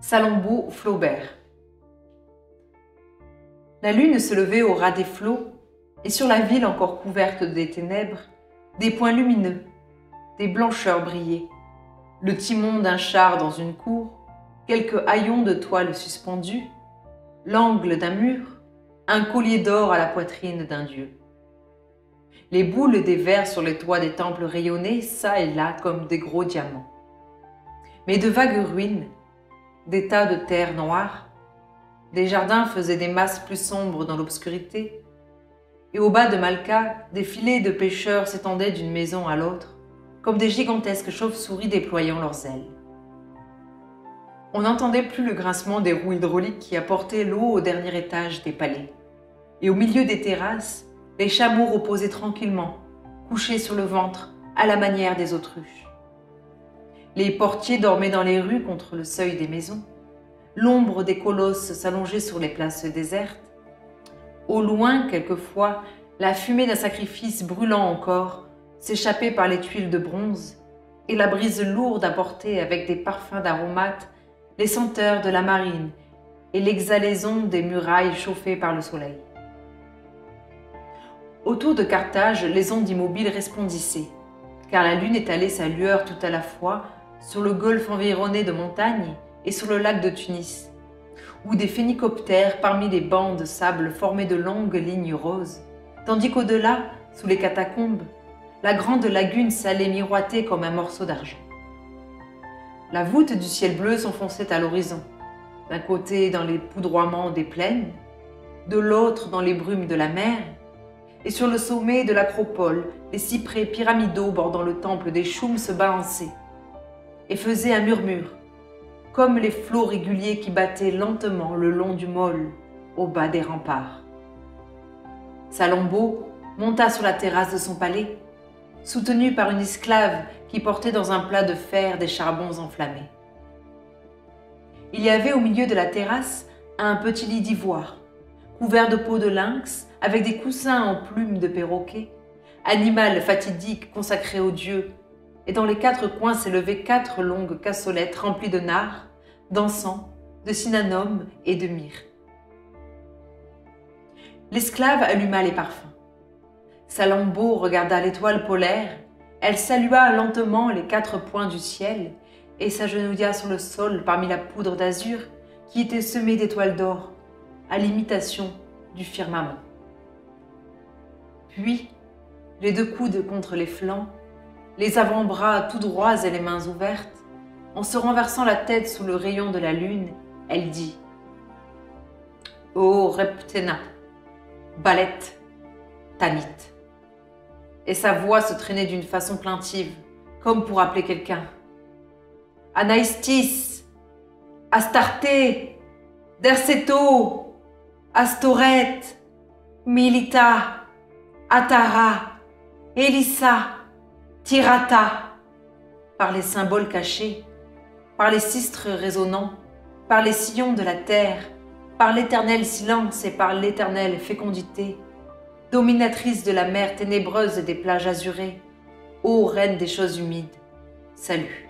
Salammbô Flaubert. La lune se levait au ras des flots, et sur la ville encore couverte des ténèbres, des points lumineux, des blancheurs brillaient. Le timon d'un char dans une cour, quelques haillons de toile suspendus, l'angle d'un mur, un collier d'or à la poitrine d'un dieu. Les boules des vers sur les toits des temples rayonnaient çà et là comme des gros diamants. Mais de vagues ruines, des tas de terre noire, des jardins faisaient des masses plus sombres dans l'obscurité, et au bas de Malqua, des filets de pêcheurs s'étendaient d'une maison à l'autre, comme des gigantesques chauves-souris déployant leurs ailes. On n'entendait plus le grincement des roues hydrauliques qui apportaient l'eau au dernier étage des palais, et au milieu des terrasses, les chameaux reposaient tranquillement, couchés sur le ventre, à la manière des autruches. Les portiers dormaient dans les rues contre le seuil des maisons. L'ombre des colosses s'allongeait sur les places désertes. Au loin, quelquefois, la fumée d'un sacrifice brûlant encore s'échappait par les tuiles de bronze, et la brise lourde apportait avec des parfums d'aromates les senteurs de la marine et l'exhalaison des murailles chauffées par le soleil. Autour de Carthage, les ondes immobiles resplendissaient, car la lune étalait sa lueur tout à la fois sur le golfe environné de montagnes et sur le lac de Tunis, où des phénicoptères parmi les bancs de sable formaient de longues lignes roses, tandis qu'au-delà, sous les catacombes, la grande lagune salée miroitait comme un morceau d'argent. La voûte du ciel bleu s'enfonçait à l'horizon, d'un côté dans les poudroiements des plaines, de l'autre dans les brumes de la mer, et sur le sommet de l'acropole, les cyprès pyramidaux bordant le temple des Choums se balançaient et faisaient un murmure, comme les flots réguliers qui battaient lentement le long du môle, au bas des remparts. Salammbô monta sur la terrasse de son palais, soutenue par une esclave qui portait dans un plat de fer des charbons enflammés. Il y avait au milieu de la terrasse un petit lit d'ivoire, couvert de peau de lynx, avec des coussins en plumes de perroquet, animal fatidique consacré aux dieux, et dans les 4 coins s'élevaient 4 longues cassolettes remplies de nard, d'encens, de cinnamome et de myrrhe. L'esclave alluma les parfums. Salammbô regarda l'étoile polaire, elle salua lentement les 4 points du ciel et s'agenouilla sur le sol parmi la poudre d'azur qui était semée d'étoiles d'or, à l'imitation du firmament. Puis, les 2 coudes contre les flancs, les avant-bras tout droits et les mains ouvertes, en se renversant la tête sous le rayon de la lune, elle dit « Ô Reptena, Balète, Tanit !» Et sa voix se traînait d'une façon plaintive, comme pour appeler quelqu'un. « Anaïstis, Astarté, Derceto, Astoret, Milita, Atara, Elissa, Tirata !» Par les symboles cachés, par les sistres résonnants, par les sillons de la terre, par l'éternel silence et par l'éternelle fécondité, dominatrice de la mer ténébreuse et des plages azurées, ô reine des choses humides, salut.